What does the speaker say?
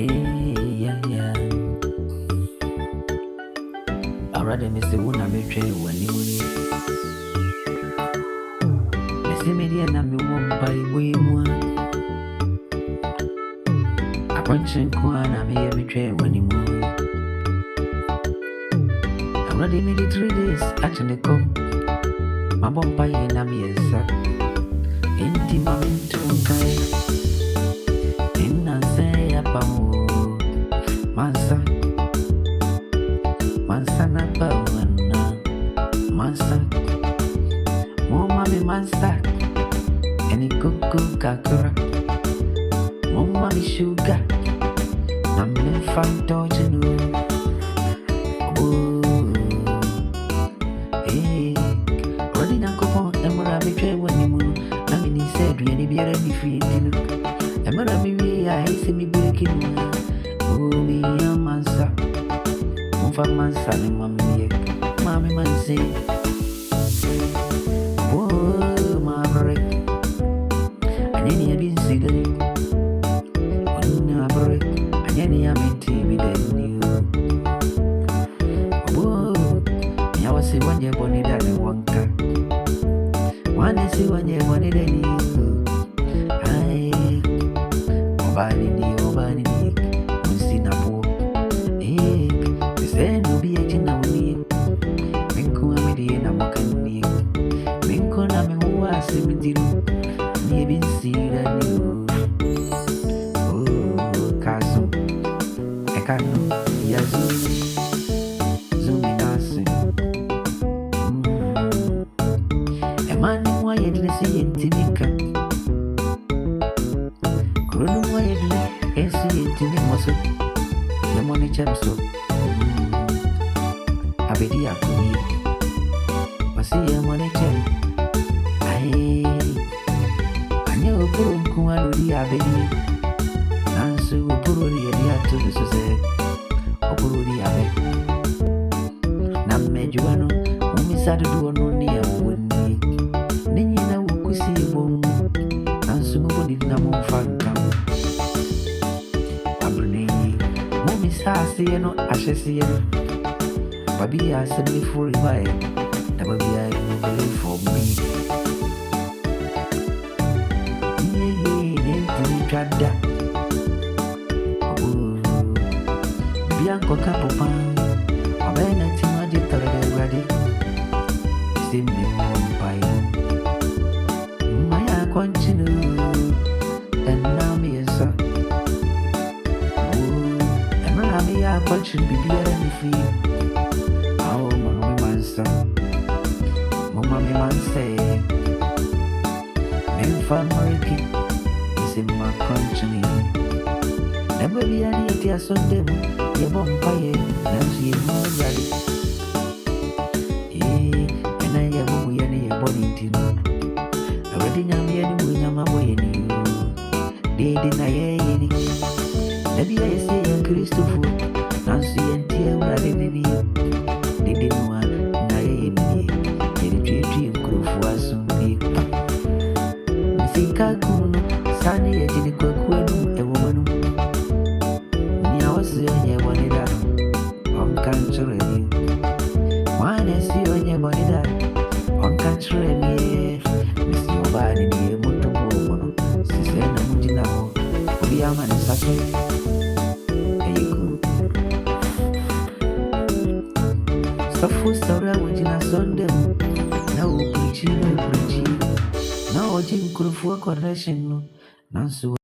yeah, yeah. Already, Mr. Wuna betray when you will. Missy Median and me won't buy way one. A punch and quan, I may betray when you move. Already made it 3 days, actually come. My bumpy and I'm yes, sir. Intimate to guy. In a say about Mansa. Mansana Bawana, Mansa, Mama be Mansa, and it cook kakura, Mama be sugar, I'm in fun dodging. Oh, hey, running a coupon, and what I betray when you move. I mean, he said, really be ready for you. And what I be, I hate me breaking. Oh, me, Mansa. Man son, mommy man say, oh, my break. I need a bit silly. On a break, I need a bit TV than you. Oh, I was say 1 year bonnet and 1 car. 1 is 1 year bonnet and you. I, Obani, Musinabo. Then will be a dinner with me. Minko Amidi and Amokani. Minko Nami was a maybe see that you. Oh, Castle. I can't know. Yazoo. Zuminasi. A man quietly seeing Tinika. Grown quietly and seeing Tinimoso. The money chamso. Abedi akuni wasiye mwaneche ai anya opuru nkuwa lodi abedi nansu opuru ri edi atu so se opuru ri abe na mejuano umisadu do no ni awoni ninyi na wukusi bom nansu mbodi na mumfanka abruni mumisasi no ashesi no Baby, I said before if I never be I will believe for me. Yeah, then tried that. Oh, Bianco Capopan, a man at Timaji already. See me on by my continue, and now me is son. Oh, and when I'm here, I should be there and free. Oh, Mamma Mansa, Mamma Mansa, Memphis Mariki is in my country. Never be any of your Sunday, your bumpire, and she is more ready. And I am we any body to know. Already, I'm here doing my way in you. They deny any. Maybe I say a Christopher, Nancy and Tia, where I live. They didn't want Naini, they dream crew for us on paper. Missing Sunny, a genical queen, a woman. Near was the only one in that on country. One is the only one in that on country. Miss Yobani, a motor, Sister Mujina, we are manufacturing. Safu saura wajina sonde na uprichi na uprichi na ojin kurufuwa correction no nansu